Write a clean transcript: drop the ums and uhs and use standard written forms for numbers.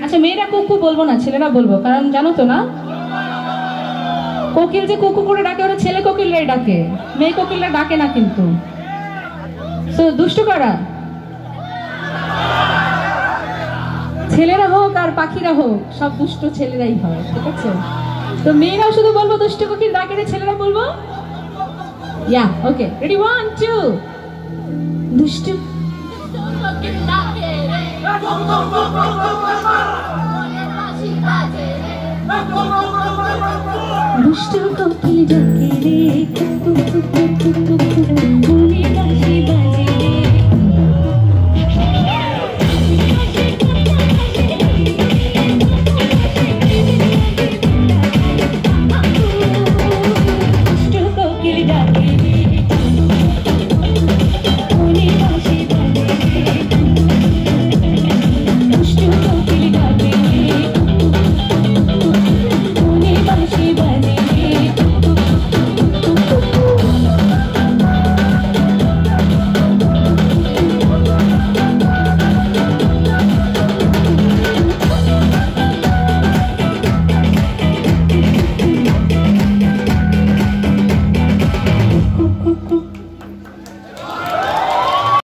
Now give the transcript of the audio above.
আচ্ছা মেয়েরা কুকু বলবো না, ছেলেরা বলবো, কারণ জানো তো না কোকিল যে কুকু করে ডাকে ওরা ছেলে কোকিলরাই ডাকে, মেয়ে কোকিলরা ডাকে না কিন্তু। তো দুষ্টু কারা? ছেলেরা হোক আর পাখিরা হোক সব দুষ্ট ছেলেরাই হয়, ঠিক আছে? তো মেয়েরাও শুধু বলবো দুষ্টু কোকিল ডাকে রে, ছেলেরা বলবো ইয়া ওকে রেডি 1 2 দুষ্টু কোকিল ডাকে রে দুষ্টু কোকিল ডাকে রে